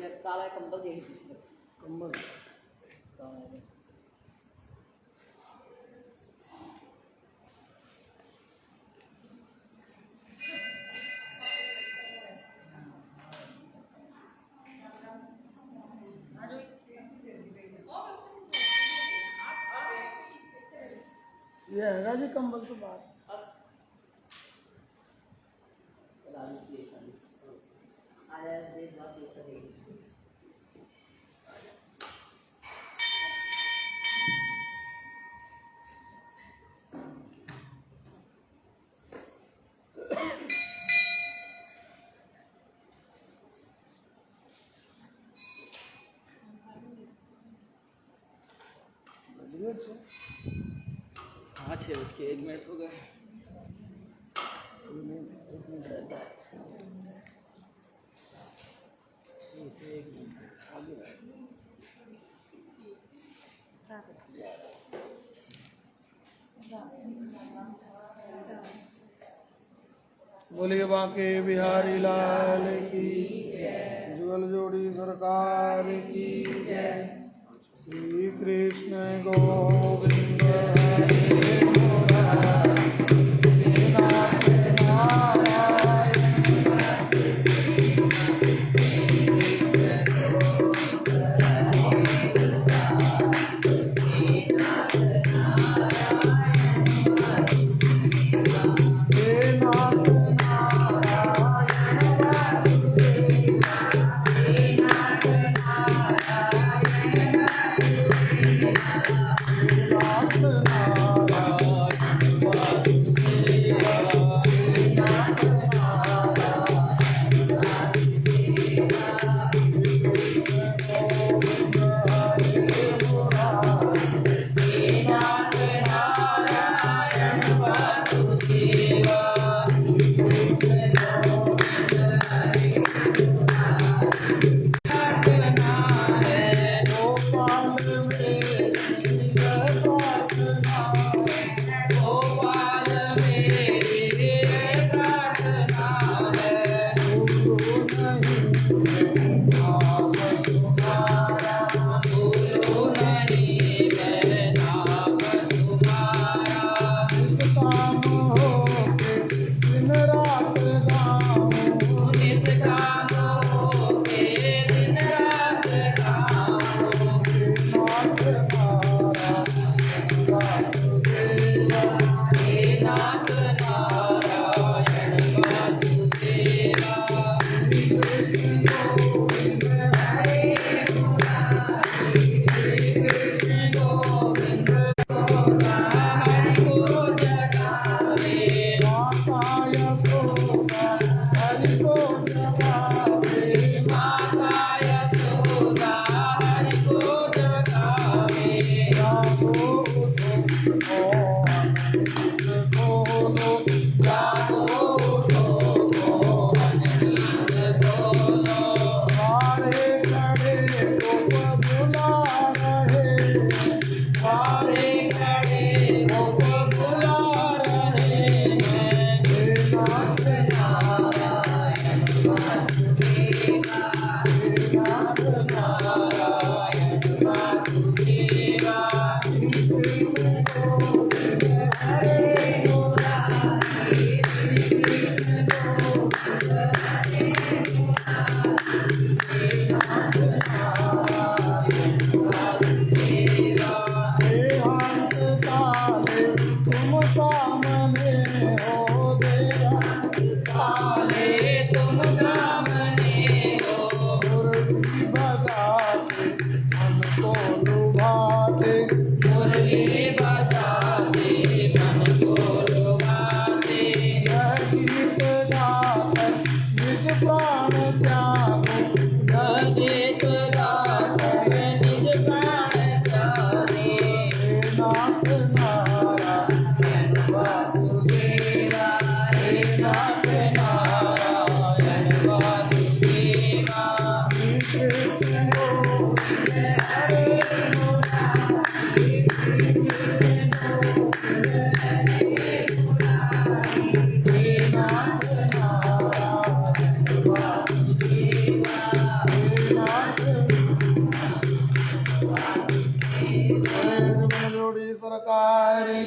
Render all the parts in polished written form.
काला कंबल देख कंबल ये है जी कंबल तो बात हाँ 6:01 हो गए। 1 मिनट रहता है इसे 1 मिनट आगे बोलिए बांके बिहारी लाल की जुगल जोड़ी सरकार की जय। श्री कृष्ण गोविंद हरे मुरारी नाथ नारायण हे नाथ नारायण वासुदेवा हे नाथ नारायण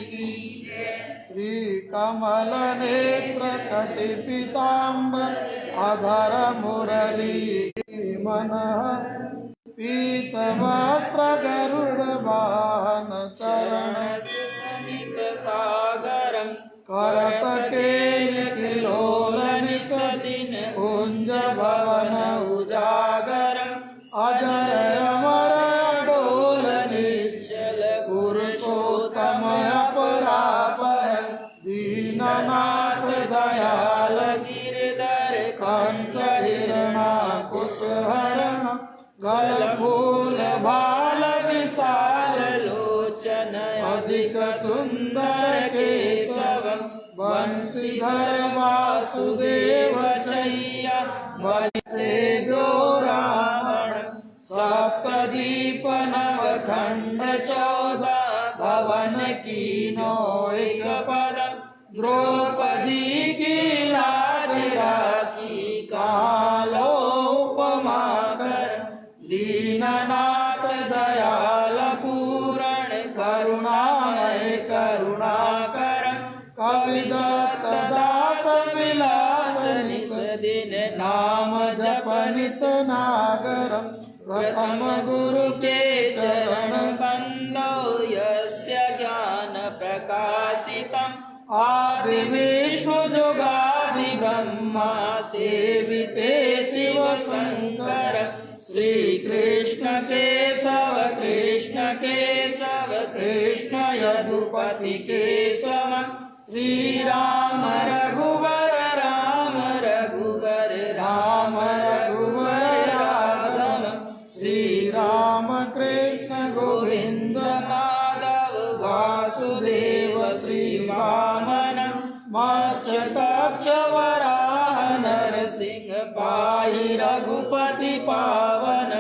की श्री कमल नेत्र कटि पीताम्बर अधर मुरली मन पीत वस्त्र गरुड़ वाहन चरण सुतनिक सागरम करत केलिलोलन सदिन कुंज भवन उजागरम अजर अमर अडोल निश्चल पुरुषोत्तम अपरापर दीननाथ दयाल गिरधर कंस हिरणाकुश हरण गल फूल भाल विशाल लोचन अधिक सुंदर केशवम बंशीधर वासुदेव छैया बलिसे जो रावण सप्तदीप नवखंड 14 भवन कीनो एक पदम द्रौपदी की लाज राखी कालो उपमा कर दीननाथ दयाल पूरण करुणामय करुणाकर कविदत्त दास विलास निस दिन नाम जपनित नागरम प्रथम गुरु के चरण बंदो यस्य ज्ञान प्रकाशितम आदि विष्णु जुगादि ब्रह्मा सेविते शिव शंकर श्री कृष्ण केशव यदुपति केशव श्री राम रघुवर राम राघव श्री राम कृष्ण गोविंद माधव वासुदेव श्री वामन मत्स्य कक्ष वराह नरसिंह पाहि रघुपति पावन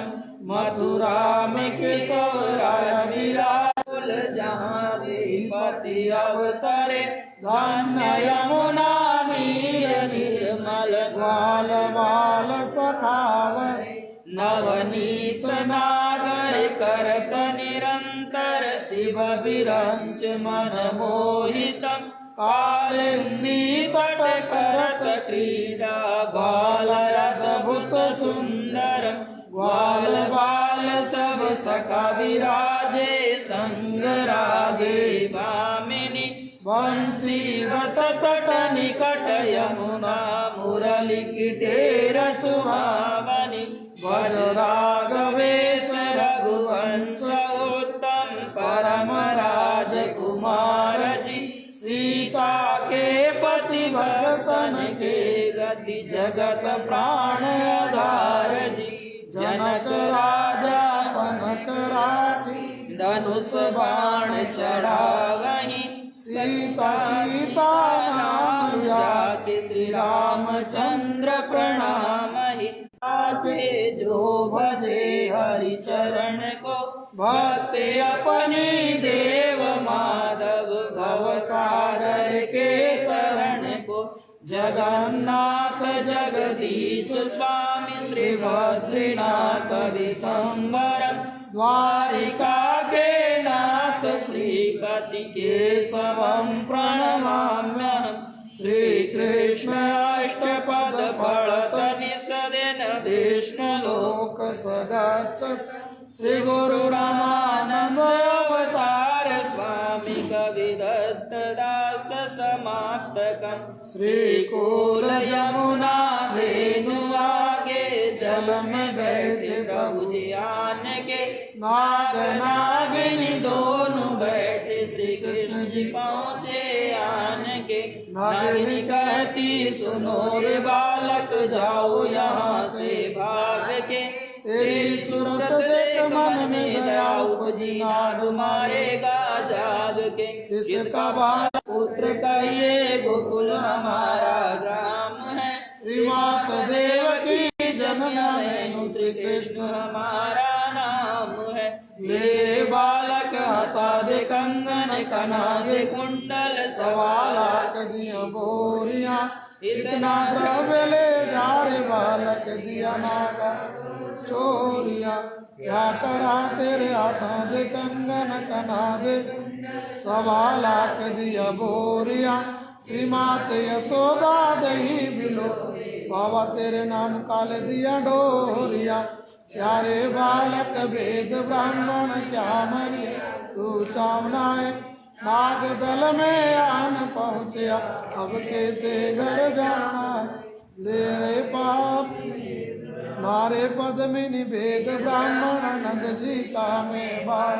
मथुरा में केशवराय विराज जहाँ से पति अवतरे धन्य यमुना नीर निर्मल ग्वाल बाल सखावरे नवनीत नागर करत निरंतर शिव विरंच मन मोहितम कालिंदी तट करत क्रीडा बाल अद्भुत सुंदर ग्वाल बाल सब सखा विराजे संग रागे भामिनी बंसीवत तट निकट यमुना मुरली किटेर सुहावनी भज राघवेश रघुवंश उत्तम परम राजकुमार जी सीता के पति भरतन के गति जगत प्राण आधार जी जनक राजा पनक राठी धनुष बाण चढ़ावही सीता नाम जाति श्री रामचंद्र प्रणामहि आके जो भजे हरि चरण को भक्ति अपनी देव माधव भव सागर के तरण को जगन्नाथ जगदीश स्वामी श्री बद्रीनाथ विशंबर द्वारिका के नाथ श्रीपति केशवम प्रणमाम्यहम् श्री कृष्ण अष्टपद पढ़त निसदिन विष्णु लोक सगत श्री गुरु रामानंद अवतार स्वामी कविदत्त दास समाप्तकम् श्री कूल यमुना धेनु आगे जल में बैठे प्रभु जी आन के नाग नागिनी दोनों बैठे श्री कृष्ण जी पहुँचे आन के नागिनी कहती सुनो रे बालक जाओ यहाँ से भाग के तेरी सूरत देख मन में दया उपजी नाग मारेगा जाग के किसका बाल पुत्र का ये गोकुल हमारा ग्राम है श्रीमात देव की जन्म श्री कृष्ण हमारा नाम है मेरे बालक हता दे कंगन कना दे कुंडल 1.25 लाख दिया बोरिया इतना द्रव्य ले जा रे बालक दिया नागा चोरिया क्या करा तेरे हाथों दे कंगन कना दे, 1.25 लाख दिया बोरिया, श्री मात यशोदा दही बिलो, बाबा तेरे नाम काल दिया डोरिया, प्यारे बालक वेद ब्राह्मण क्या मरिए, तू चावनाए नाग दल में आन पहुँचया, अब कैसे घर जाना, ले रे पाप मारे पद्मिनी वेद ब्राह्मण नंद जी का में बाल,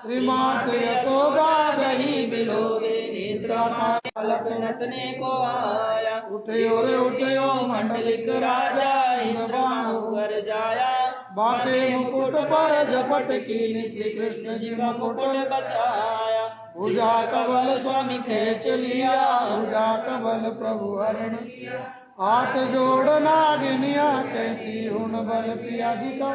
श्रीमात यशोदा दही बिलोगे, नेत्रा बालक नतने को आया, उठयो रे उठयो मंडलिक राजा, इंद्रबाहु कर जाया, बाटे मुकुट पर झपट कीनी, श्री कृष्ण जी का मुकुट बचाया, भुजा कबल स्वामी खेच लिया, भुजा कबल प्रभु हरण किया, हाथ जोड़ नागिनिया कहती हुन बल पियाधिका,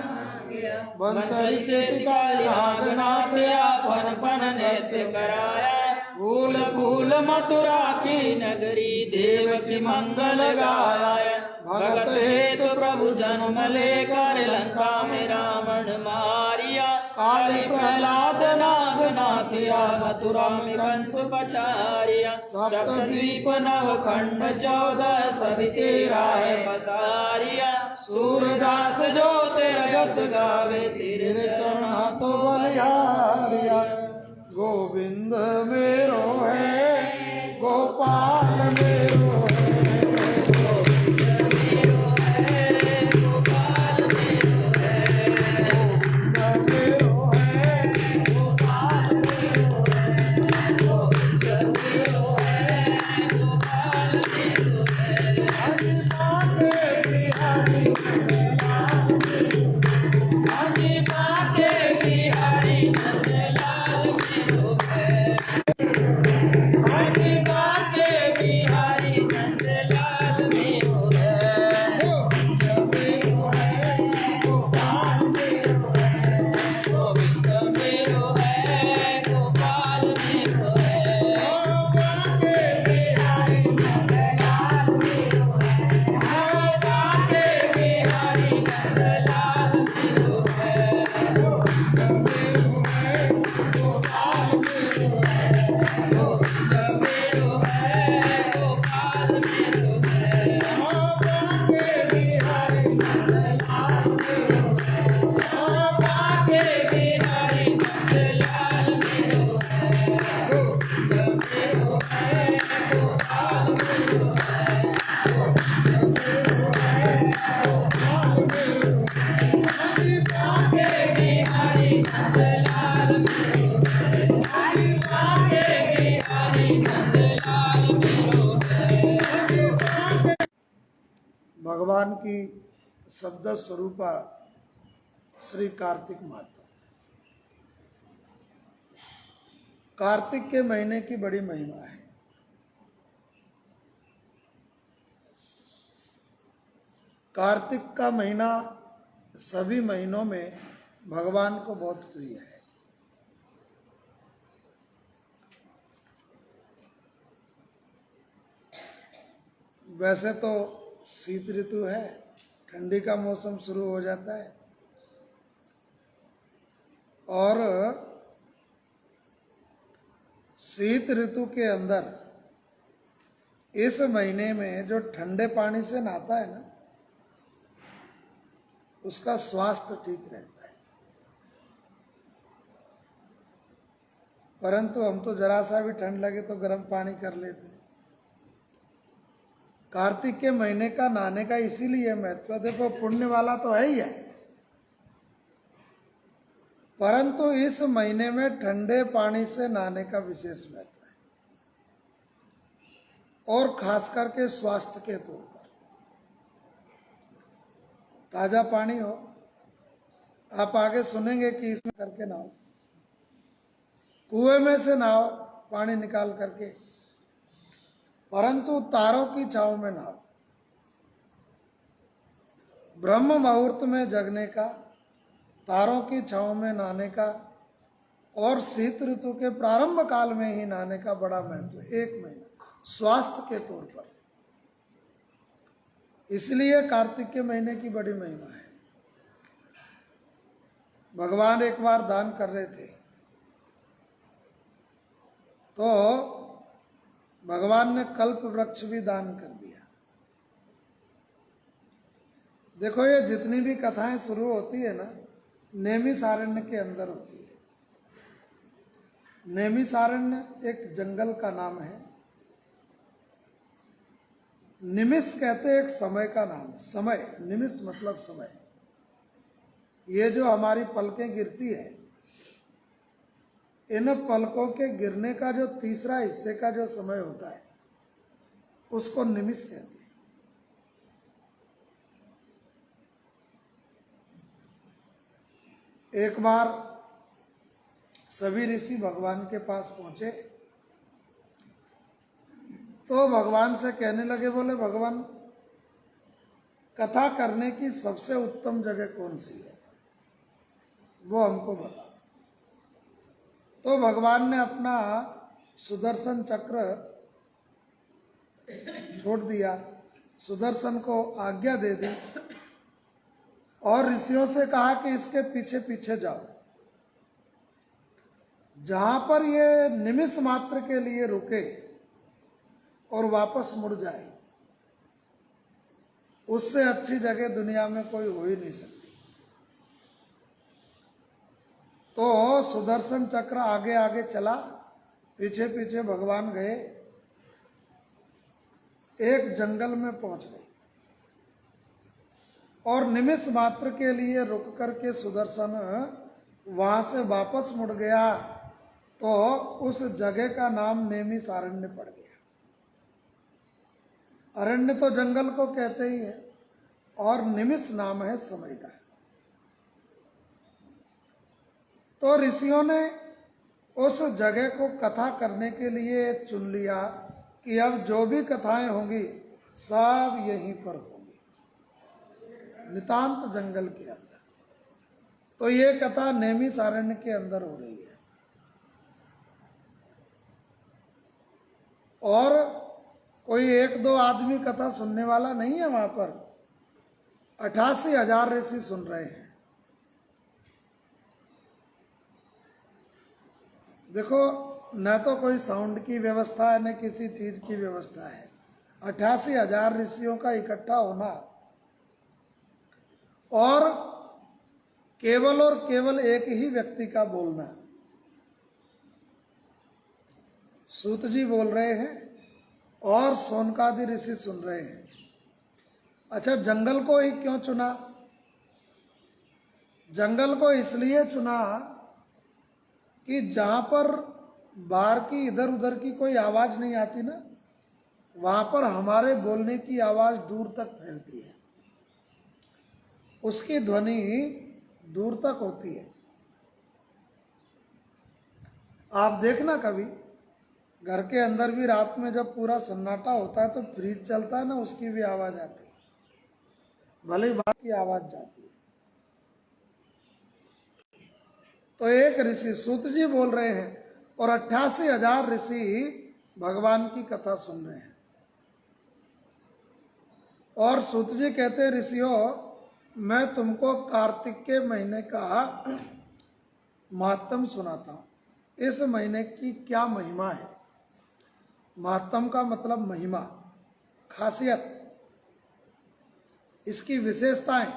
बंसरी से नागनाथ फन फन नृत्य कराया, फूल फूल मथुरा की नगरी देव की मंगल गाया, भगत हेतु प्रभु जन्म लेकर लंका में रावण मारिया, काली प्रहलाद नागनाथ या मथुरा में कंस पछारिया, सप्तद्वीप नव खंड 14 सभी तेरा है पसारिया, सूरदास जो तेरा यश गावे, तेरे चरण तो बलिहारिया, गोविंद मेरो है गोपाल मेरो है, गोविंद मेरो है गोपाल मेरो है, गोविंद मेरो है गोपाल मेरो है, गोविंद मेरो है गोपाल मेरो है, हरि माते बिहारी हरि माते बिहारी नंदलाल मेरो है, हरि माते बिहारी नंदलाल मेरो है, गोविंद मेरो है गोपाल मेरो है, गोविंद मेरो है गोपाल मेरो है, माते बिहारी नंदलाल मेरो है, माते बिहारी नंदलाल मेरो है, गोविंद मेरो है गोपाल मेरो है, गोविंद मेरो है गोपाल मेरो है, माते बिहारी नंदलाल मेरो है, माते बिहारी नंदलाल मेरो है, गोविंद मेरो है गोपाल मेरो है, गोविंद मेरो है गोपाल मेरो है, हरि माते बिहारी नंदलाल मेरो है, हरि माते बिहारी नंदलाल मेरो है, हरि माते। भगवान की शब्द स्वरूपा श्री कार्तिक माता, कार्तिक के महीने की बड़ी महिमा है। कार्तिक का महीना सभी महीनों में भगवान को बहुत प्रिय है। वैसे तो शीत ऋतु है, ठंडी का मौसम शुरू हो जाता है, और शीत ऋतु के अंदर इस महीने में जो ठंडे पानी से नहाता है ना, उसका स्वास्थ्य ठीक रहता है। परंतु हम तो जरा सा भी ठंड लगे तो गर्म पानी कर लेते हैं। कार्तिक के महीने का नहाने का इसीलिए महत्व, देखो पुण्य वाला तो है ही है, परंतु इस महीने में ठंडे पानी से नहाने का विशेष महत्व है, और खास करके स्वास्थ्य के तौर पर। ताजा पानी हो, आप आगे सुनेंगे कि इसमें करके नहाओ, कुएं में से नहाओ पानी निकाल करके, परंतु तारों की छांव में नहाओ। ब्रह्म मुहूर्त में जगने का, तारों की छांव में नहाने का, और शीत ऋतु के प्रारंभ काल में ही नहाने का बड़ा महत्व है, 1 महीना स्वास्थ्य के तौर पर। इसलिए कार्तिक के महीने की बड़ी महिमा है। भगवान एक बार दान कर रहे थे, तो भगवान ने कल्प वृक्ष भी दान कर दिया। देखो, ये जितनी भी कथाएं शुरू होती है ना, नैमिषारण्य के अंदर होती है। नैमिषारण्य एक जंगल का नाम है। निमिष कहते हैं एक समय का नाम है। समय, निमिष मतलब समय। ये जो हमारी पलकें गिरती है, इन पलकों के गिरने का जो तीसरा हिस्से का जो समय होता है, उसको निमिष कहते हैं। एक बार सभी ऋषि भगवान के पास पहुंचे, तो भगवान से कहने लगे, बोले भगवान, कथा करने की सबसे उत्तम जगह कौन सी है, वो हमको बता। तो भगवान ने अपना सुदर्शन चक्र छोड़ दिया, सुदर्शन को आज्ञा दे दी और ऋषियों से कहा कि इसके पीछे पीछे जाओ। जहां पर ये निमिष मात्र के लिए रुके और वापस मुड़ जाए, उससे अच्छी जगह दुनिया में कोई हो ही नहीं सकती। तो सुदर्शन चक्र आगे आगे चला, पीछे पीछे भगवान गए, एक जंगल में पहुंच गए और निमिष मात्र के लिए रुक करके सुदर्शन वहां से वापस मुड़ गया, तो उस जगह का नाम नैमिषारण्य पड़ गया। अरण्य तो जंगल को कहते ही है, और निमिष नाम है समय का। तो ऋषियों ने उस जगह को कथा करने के लिए चुन लिया कि अब जो भी कथाएं होंगी सब यहीं पर होंगी, नितांत जंगल के अंदर। तो ये कथा नैमिषारण्य के अंदर हो रही है। और कोई एक दो आदमी कथा सुनने वाला नहीं है वहां पर, 88,000 ऋषि सुन रहे हैं। देखो, न तो कोई साउंड की व्यवस्था है, न किसी चीज की व्यवस्था है। 88,000 ऋषियों का इकट्ठा होना और केवल एक ही व्यक्ति का बोलना। सूत जी बोल रहे हैं और शौनकादि ऋषि सुन रहे हैं। अच्छा, जंगल को ही क्यों चुना? जंगल को इसलिए चुना कि जहां पर बाहर की इधर उधर की कोई आवाज नहीं आती ना, वहां पर हमारे बोलने की आवाज दूर तक फैलती है, उसकी ध्वनि दूर तक होती है। आप देखना, कभी घर के अंदर भी रात में जब पूरा सन्नाटा होता है तो फ्रिज चलता है ना, उसकी भी आवाज आती है, भले ही बाहर की आवाज जाती है। तो एक ऋषि सूत जी बोल रहे हैं और 88,000 ऋषि भगवान की कथा सुन रहे हैं। और सूत जी कहते हैं, ऋषियों, मैं तुमको कार्तिक के महीने का महात्म सुनाता हूं। इस महीने की क्या महिमा है? महात्म का मतलब महिमा, खासियत, इसकी विशेषताएं,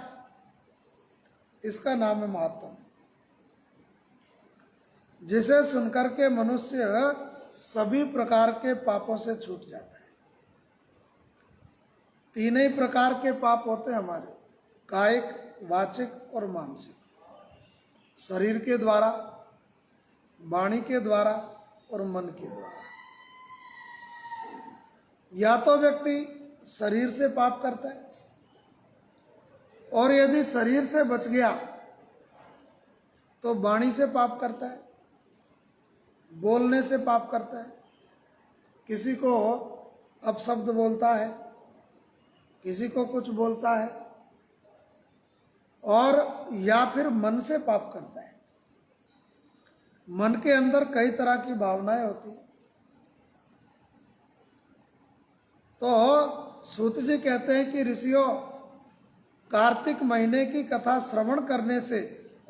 इसका नाम है महात्म, जिसे सुनकर के मनुष्य सभी प्रकार के पापों से छूट जाता है। तीन ही प्रकार के पाप होते हैं हमारे, कायिक, वाचिक और मानसिक। शरीर के द्वारा, वाणी के द्वारा और मन के द्वारा। या तो व्यक्ति शरीर से पाप करता है, और यदि शरीर से बच गया तो वाणी से पाप करता है, बोलने से पाप करता है, किसी को अपशब्द बोलता है, किसी को कुछ बोलता है, और या फिर मन से पाप करता है। मन के अंदर कई तरह की भावनाएं होती हैं। तो सूत जी कहते हैं कि ऋषियों, कार्तिक महीने की कथा श्रवण करने से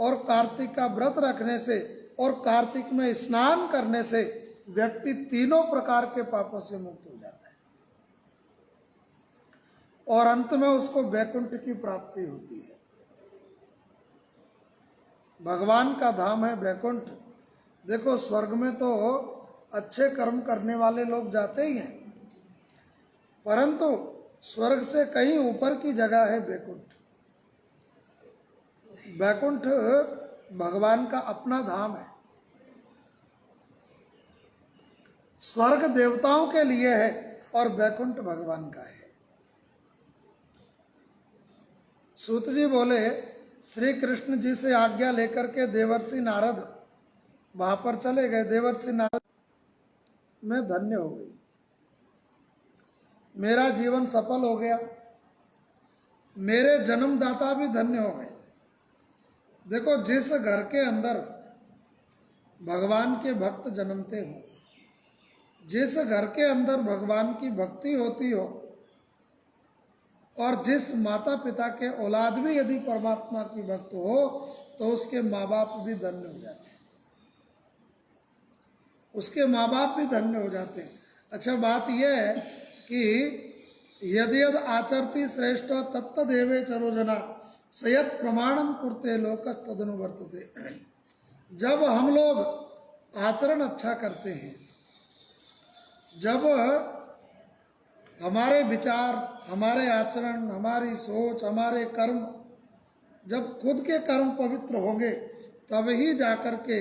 और कार्तिक का व्रत रखने से और कार्तिक में स्नान करने से व्यक्ति तीनों प्रकार के पापों से मुक्त हो जाता है और अंत में उसको वैकुंठ की प्राप्ति होती है। भगवान का धाम है वैकुंठ। देखो स्वर्ग में तो अच्छे कर्म करने वाले लोग जाते ही हैं, परंतु स्वर्ग से कहीं ऊपर की जगह है वैकुंठ। वैकुंठ भगवान का अपना धाम है। स्वर्ग देवताओं के लिए है और वैकुंठ भगवान का है। सूत जी बोले श्री कृष्ण जी से आज्ञा लेकर के देवर्षि नारद वहां पर चले गए। देवर्षि नारद मैं धन्य हो गई, मेरा जीवन सफल हो गया, मेरे जन्मदाता भी धन्य हो गए। देखो जिस घर के अंदर भगवान के भक्त जन्मते हो, जिस घर के अंदर भगवान की भक्ति होती हो और जिस माता पिता के औलाद भी यदि परमात्मा की भक्त हो तो उसके माँ बाप भी धन्य हो जाते हैं, उसके माँ बाप भी धन्य हो जाते हैं। अच्छा बात यह है कि यदि यद आचरती श्रेष्ठ तत्तदेवे चरोजना सयत प्रमाणम कुरते लोकस तदनुवर्तते। जब हम लोग आचरण अच्छा करते हैं, जब हमारे विचार, हमारे आचरण, हमारी सोच, हमारे कर्म, जब खुद के कर्म पवित्र होंगे तब ही जाकर के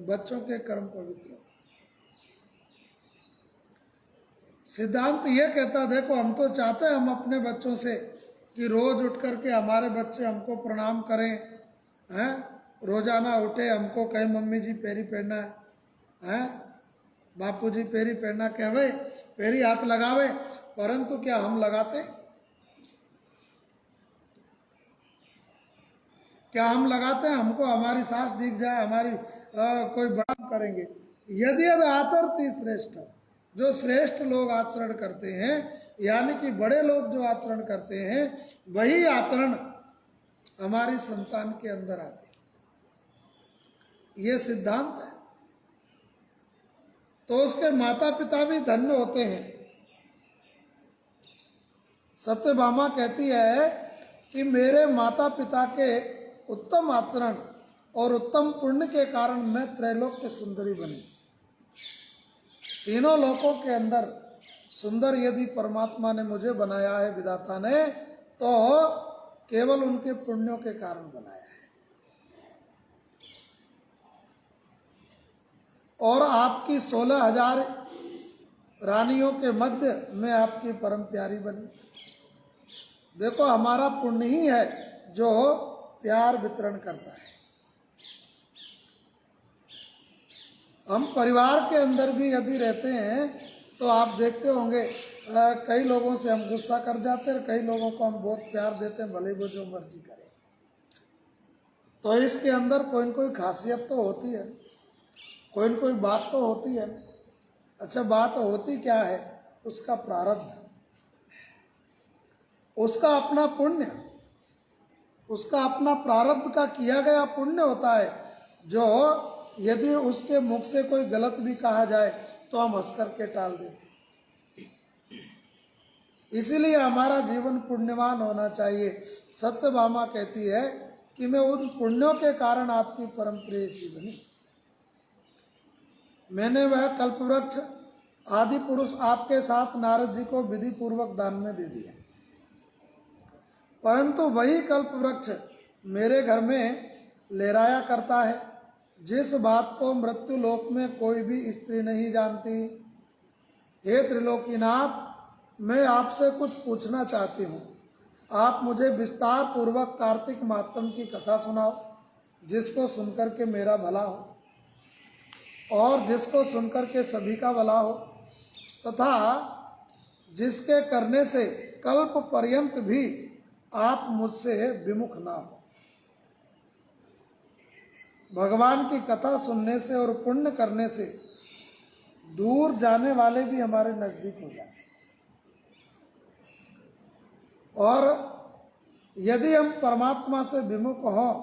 बच्चों के कर्म पवित्र होंगे। सिद्धांत ये कहता, देखो हम तो चाहते हैं हम अपने बच्चों से कि रोज उठ करके हमारे बच्चे हमको प्रणाम करें, हैं, रोजाना उठे हमको कहे मम्मी जी पैरी पहनना है, बापू जी पैरी पहनना कहवे, पैरी हाथ लगावे, परंतु क्या हम लगाते? क्या हम लगाते हैं? हमको हमारी सास दिख जाए, हमारी कोई बड़ा करेंगे। यदि आचरती श्रेष्ठ, जो श्रेष्ठ लोग आचरण करते हैं यानी कि बड़े लोग जो आचरण करते हैं वही आचरण हमारी संतान के अंदर आते हैं। ये सिद्धांत है। तो उसके माता पिता भी धन्य होते हैं। सत्यभामा कहती है कि मेरे माता पिता के उत्तम आचरण और उत्तम पुण्य के कारण मैं त्रैलोक्य सुंदरी बनी। तीनों लोकों के अंदर सुंदर यदि परमात्मा ने मुझे बनाया है, विधाता ने, तो केवल उनके पुण्यों के कारण बनाया है। और आपकी 16,000 रानियों के मध्य में आपकी परम प्यारी बनी। देखो हमारा पुण्य ही है जो प्यार वितरण करता है। हम परिवार के अंदर भी यदि रहते हैं तो आप देखते होंगे कई लोगों से हम गुस्सा कर जाते हैं, कई लोगों को हम बहुत प्यार देते हैं, भले वो जो मर्जी करे। तो इसके अंदर कोई न कोई खासियत तो होती है, कोई न कोई बात तो होती है। अच्छा बात होती क्या है? उसका प्रारब्ध, उसका अपना पुण्य, उसका अपना प्रारब्ध का किया गया पुण्य होता है, जो यदि उसके मुख से कोई गलत भी कहा जाए तो हम हंस करके टाल देते। इसीलिए हमारा जीवन पुण्यवान होना चाहिए। सत्यभामा कहती है कि मैं उन पुण्यों के कारण आपकी परम प्रेयसी बनी। मैंने वह कल्पवृक्ष आदि पुरुष आपके साथ नारद जी को विधि पूर्वक दान में दे दिया, परंतु वही कल्पवृक्ष मेरे घर में लहराया करता है, जिस बात को मृत्यु लोक में कोई भी स्त्री नहीं जानती। हे त्रिलोकीनाथ, मैं आपसे कुछ पूछना चाहती हूँ। आप मुझे विस्तार पूर्वक कार्तिक मातम की कथा सुनाओ, जिसको सुनकर के मेरा भला हो और जिसको सुनकर के सभी का भला हो, तथा जिसके करने से कल्प पर्यंत भी आप मुझसे विमुख ना हो। भगवान की कथा सुनने से और पुण्य करने से दूर जाने वाले भी हमारे नजदीक हो जाते हैं। और यदि हम परमात्मा से विमुख हों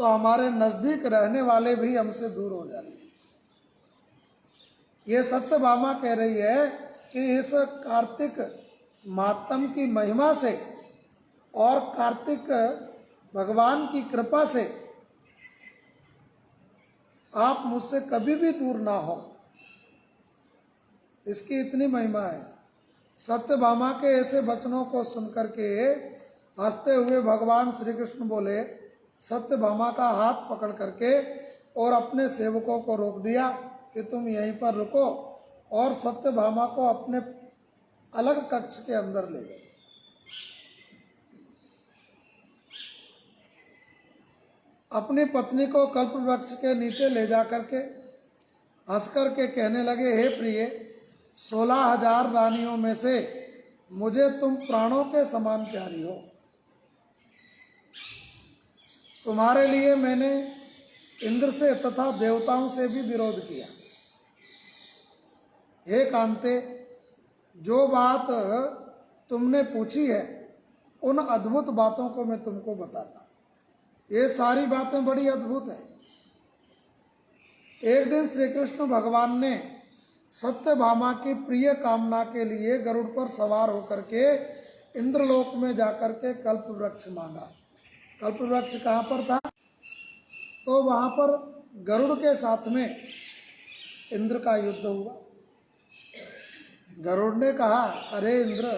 तो हमारे नजदीक रहने वाले भी हमसे दूर हो जाते हैं। ये सत्यभामा कह रही है कि इस कार्तिक मातम की महिमा से और कार्तिक भगवान की कृपा से आप मुझसे कभी भी दूर ना हो, इसकी इतनी महिमा है। सत्यभामा के ऐसे वचनों को सुनकर के हंसते हुए भगवान श्री कृष्ण बोले, सत्यभामा का हाथ पकड़ करके और अपने सेवकों को रोक दिया कि तुम यहीं पर रुको, और सत्यभामा को अपने अलग कक्ष के अंदर ले गए। अपनी पत्नी को कल्प वृक्ष के नीचे ले जाकर के हंस करके कहने लगे, हे प्रिय, 16,000 रानियों में से मुझे तुम प्राणों के समान प्यारी हो। तुम्हारे लिए मैंने इंद्र से तथा देवताओं से भी विरोध किया। हे कांते, जो बात तुमने पूछी है उन अद्भुत बातों को मैं तुमको बताता। ये सारी बातें बड़ी अद्भुत है। एक दिन श्री कृष्ण भगवान ने सत्यभामा की प्रिय कामना के लिए गरुड़ पर सवार होकर के इंद्रलोक में जाकर के कल्प वृक्ष मांगा। कल्प वृक्ष कहाँ पर था? तो वहां पर गरुड़ के साथ में इंद्र का युद्ध हुआ। गरुड़ ने कहा, अरे इंद्र,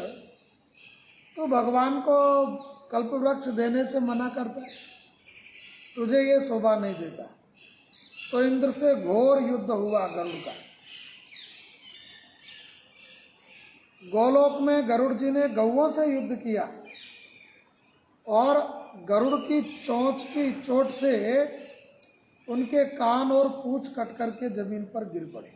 तू भगवान को कल्प वृक्ष देने से मना करता है, तुझे ये शोभा नहीं देता। तो इंद्र से घोर युद्ध हुआ गरुड़ का। गोलोक में गरुड़ जी ने गौओं से युद्ध किया और गरुड़ की चोंच की चोट से उनके कान और पूंछ कट करके जमीन पर गिर पड़े।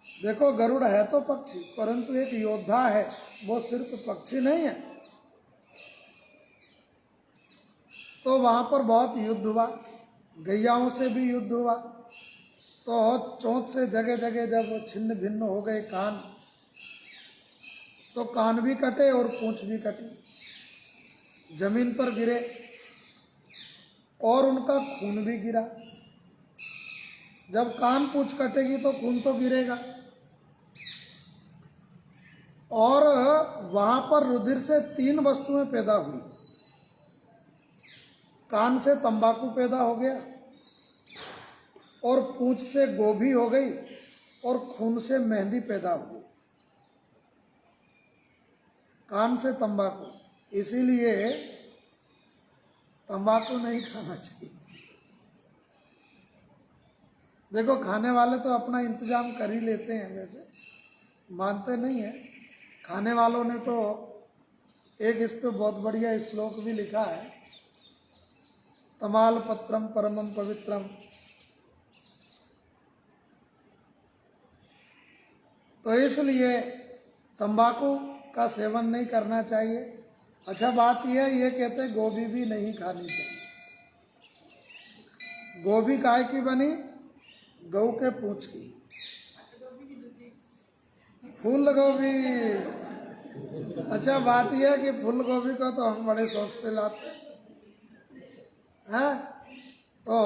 देखो, गरुड़ है तो पक्षी, परंतु एक योद्धा है, वो सिर्फ पक्षी नहीं है। तो वहां पर बहुत युद्ध हुआ, गैयाओं से भी युद्ध हुआ। तो चोंच से जगह जगह जब छिन्न भिन्न हो गए कान, तो कान भी कटे और पूंछ भी कटी, जमीन पर गिरे और उनका खून भी गिरा। जब कान पूंछ कटेगी तो खून तो गिरेगा। और वहां पर रुधिर से 3 वस्तुएं पैदा हुई। कान से तंबाकू पैदा हो गया, और पूंछ से गोभी हो गई, और खून से मेहंदी पैदा हो गई। कान से तंबाकू, इसीलिए तंबाकू नहीं खाना चाहिए। देखो, खाने वाले तो अपना इंतजाम कर ही लेते हैं, वैसे मानते नहीं है। खाने वालों ने तो एक इस पे बहुत बढ़िया श्लोक भी लिखा है, तमाल पत्रम परमम पवित्रम। तो इसलिए तंबाकू का सेवन नहीं करना चाहिए। अच्छा, बात यह है, ये कहते हैं गोभी भी नहीं खानी चाहिए। गोभी काय की बनी? गऊ के पूंछ की। फूल गोभी। अच्छा, बात यह है कि फूल गोभी को तो हम बड़े शौक से लाते हैं। तो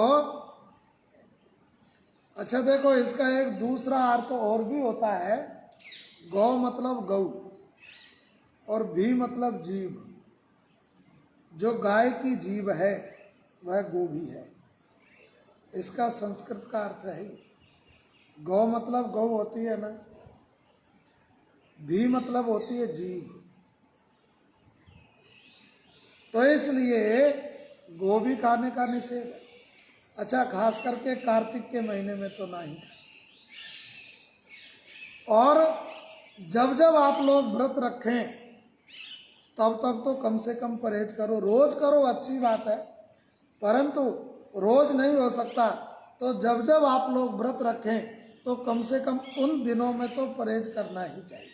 अच्छा देखो, इसका एक दूसरा अर्थ और भी होता है। गौ मतलब गऊ और भी मतलब जीव। जो गाय की जीव है वह गोभी है, इसका संस्कृत का अर्थ है। गौ मतलब गौ होती है ना, भी मतलब होती है जीव। तो इसलिए गोभी खाने का निषेध है। अच्छा, खास करके कार्तिक के महीने में तो नहीं। और जब जब आप लोग व्रत रखें तब तक तो कम से कम परहेज करो। रोज करो, अच्छी बात है, परंतु रोज नहीं हो सकता तो जब जब आप लोग व्रत रखें तो कम से कम उन दिनों में तो परहेज करना ही चाहिए।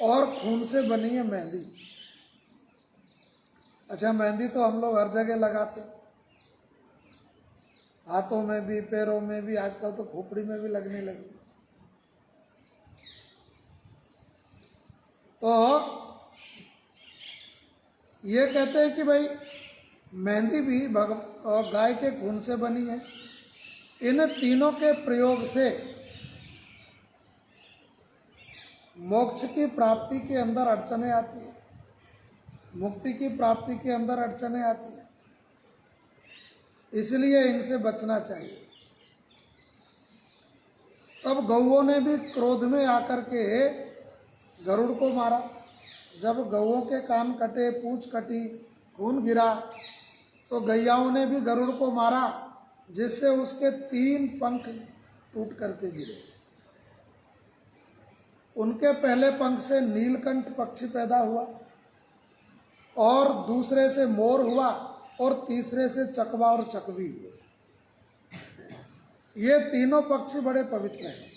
और खून से बनी है मेहंदी। अच्छा, मेहंदी तो हम लोग हर जगह लगाते, हाथों में भी, पैरों में भी, आजकल तो खोपड़ी में भी लगने लगी। तो ये कहते हैं कि भाई मेहंदी भी गाय के खून से बनी है। इन तीनों के प्रयोग से मोक्ष की प्राप्ति के अंदर अड़चने आती है, मुक्ति की प्राप्ति के अंदर अड़चने आती है, इसलिए इनसे बचना चाहिए। तब गौओं ने भी क्रोध में आकर के गरुड़ को मारा। जब गौओं के कान कटे, पूंछ कटी, खून गिरा, तो गैयाओं ने भी गरुड़ को मारा, जिससे उसके 3 पंख टूट करके गिरे। उनके पहले पंख से नीलकंठ पक्षी पैदा हुआ, और दूसरे से मोर हुआ, और तीसरे से चकवा और चकवी हुए। ये तीनों पक्षी बड़े पवित्र हैं।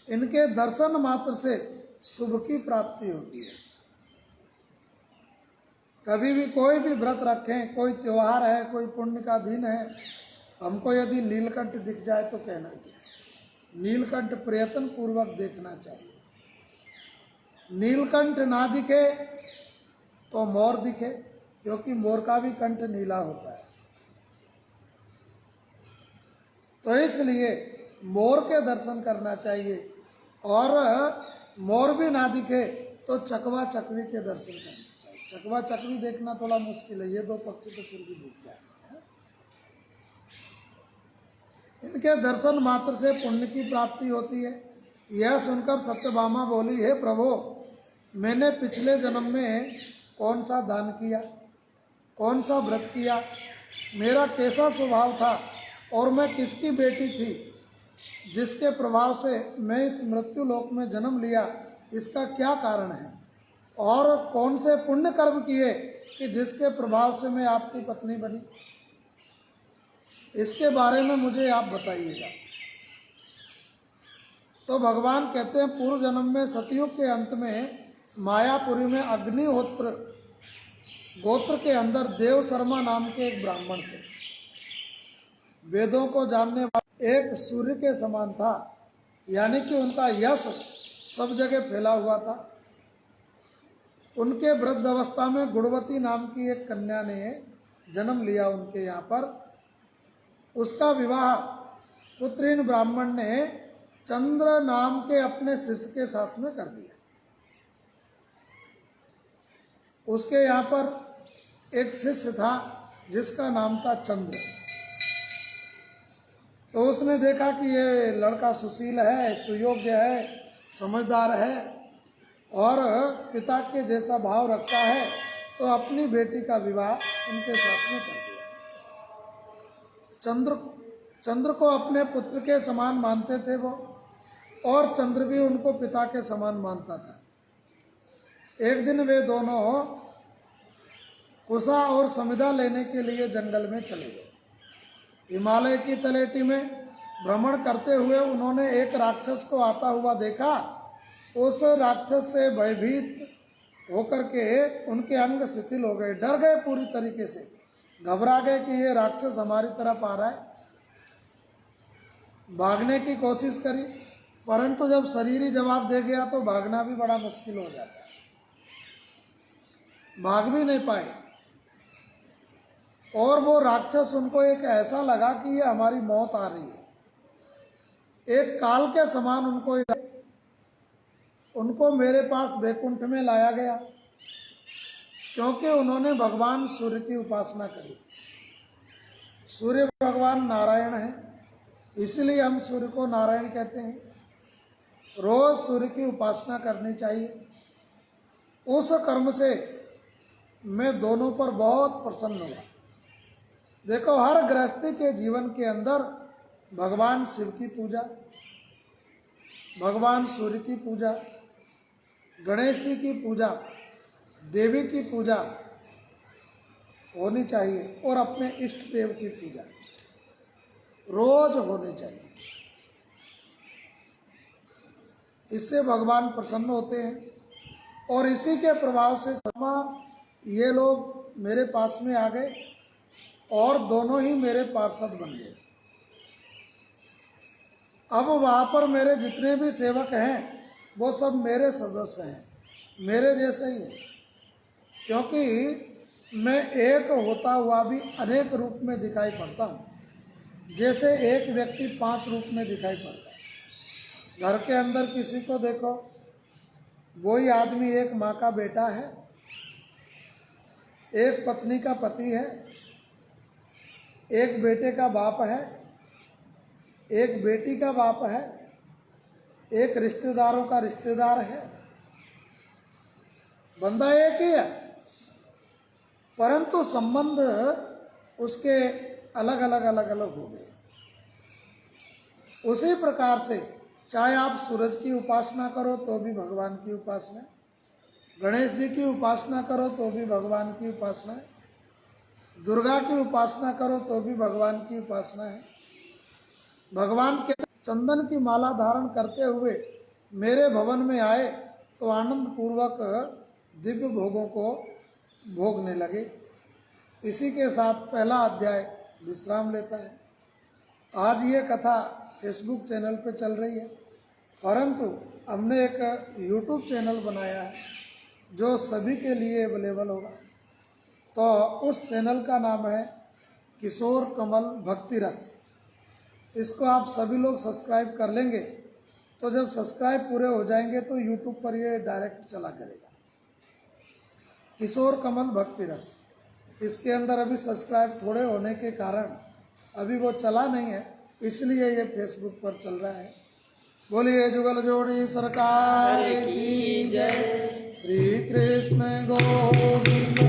इनके दर्शन मात्र से शुभ की प्राप्ति होती है। कभी भी कोई भी व्रत रखें, कोई त्योहार है, कोई पुण्य का दिन है, हमको यदि नीलकंठ दिख जाए तो कहना क्या, नीलकंठ प्रयत्न पूर्वक देखना चाहिए। नीलकंठ ना दिखे तो मोर दिखे, क्योंकि मोर का भी कंठ नीला होता है। तो इसलिए मोर के दर्शन करना चाहिए, और मोर भी ना दिखे तो चकवा चकवी के दर्शन करना चाहिए। चकवा चकवी देखना थोड़ा मुश्किल है, ये 2 पक्षी तो फिर भी दिख जाते हैं। इनके दर्शन मात्र से पुण्य की प्राप्ति होती है। यह सुनकर सत्यभामा बोली, हे प्रभु, मैंने पिछले जन्म में कौन सा दान किया, कौन सा व्रत किया, मेरा कैसा स्वभाव था, और मैं किसकी बेटी थी, जिसके प्रभाव से मैं इस मृत्यु लोक में जन्म लिया, इसका क्या कारण है, और कौन से पुण्य कर्म किए कि जिसके प्रभाव से मैं आपकी पत्नी बनी, इसके बारे में मुझे आप बताइएगा। तो भगवान कहते हैं, पूर्व जन्म में सतयुग के अंत में मायापुरी में अग्निहोत्र गोत्र के अंदर देव शर्मा नाम के एक ब्राह्मण थे। वेदों को जानने वाला, एक सूर्य के समान था, यानी कि उनका यश सब जगह फैला हुआ था। उनके वृद्ध अवस्था में गुणवती नाम की एक कन्या ने जन्म लिया उनके यहाँ पर। उसका विवाह पुत्रीन ब्राह्मण ने चंद्र नाम के अपने शिष्य के साथ में कर दिया। उसके यहाँ पर एक शिष्य था जिसका नाम था चंद्र। तो उसने देखा कि ये लड़का सुशील है, सुयोग्य है, समझदार है, और पिता के जैसा भाव रखता है, तो अपनी बेटी का विवाह उनके साथ में कर दिया। चंद्र को अपने पुत्र के समान मानते थे वो, और चंद्र भी उनको पिता के समान मानता था। एक दिन वे दोनों कुशा और समिधा लेने के लिए जंगल में चले गए। हिमालय की तलेटी में भ्रमण करते हुए उन्होंने एक राक्षस को आता हुआ देखा। उस राक्षस से भयभीत होकर के उनके अंग शिथिल हो गए, डर गए पूरी तरीके से, घबरा गए कि ये राक्षस हमारी तरफ आ रहा है। भागने की कोशिश करी, परंतु जब शरीर ही जवाब दे गया तो भागना भी बड़ा मुश्किल हो जाता है। भाग भी नहीं पाए, और वो राक्षस उनको एक ऐसा लगा कि ये हमारी मौत आ रही है। एक काल के समान उनको मेरे पास बैकुंठ में लाया गया, क्योंकि उन्होंने भगवान सूर्य की उपासना करी। सूर्य भगवान नारायण है, इसलिए हम सूर्य को नारायण कहते हैं। रोज सूर्य की उपासना करनी चाहिए। उस कर्म से मैं दोनों पर बहुत प्रसन्न हुआ। देखो, हर गृहस्थी के जीवन के अंदर भगवान शिव की पूजा, भगवान सूर्य की पूजा, गणेश जी की पूजा, देवी की पूजा होनी चाहिए, और अपने इष्ट देव की पूजा रोज होनी चाहिए। इससे भगवान प्रसन्न होते हैं, और इसी के प्रभाव से ये लोग मेरे पास में आ गए, और दोनों ही मेरे पार्षद बन गए। अब वहाँ पर मेरे जितने भी सेवक हैं वो सब मेरे सदस्य हैं, मेरे जैसे ही हैं। क्योंकि मैं एक होता हुआ भी अनेक रूप में दिखाई पड़ता हूँ। जैसे एक व्यक्ति 5 रूप में दिखाई पड़ता है। घर के अंदर किसी को देखो, वही आदमी एक माँ का बेटा है, एक पत्नी का पति है, एक बेटे का बाप है, एक बेटी का बाप है, एक रिश्तेदारों का रिश्तेदार है। बंदा एक ही है, परंतु संबंध उसके अलग अलग हो गए। उसी प्रकार से चाहे आप सूरज की उपासना करो तो भी भगवान की उपासना है, गणेश जी की उपासना करो तो भी भगवान की उपासना है, दुर्गा की उपासना करो तो भी भगवान की उपासना है। भगवान के चंदन की माला धारण करते हुए मेरे भवन में आए तो आनंद पूर्वक दिव्य भोगों को भोगने लगे। इसी के साथ पहला अध्याय विश्राम लेता है। आज ये कथा फेसबुक चैनल पे चल रही है, परंतु हमने एक यूट्यूब चैनल बनाया है जो सभी के लिए अवेलेबल होगा। तो उस चैनल का नाम है किशोर कमल भक्ति रस। इसको आप सभी लोग सब्सक्राइब कर लेंगे तो जब सब्सक्राइब पूरे हो जाएंगे तो यूट्यूब पर ये डायरेक्ट चला करेगा, किशोर कमल भक्ति रस। इसके अंदर अभी सब्सक्राइब थोड़े होने के कारण अभी वो चला नहीं है, इसलिए ये फेसबुक पर चल रहा है। बोलिए जुगल जोड़ी सरकार की जय। श्री कृष्ण गोविंद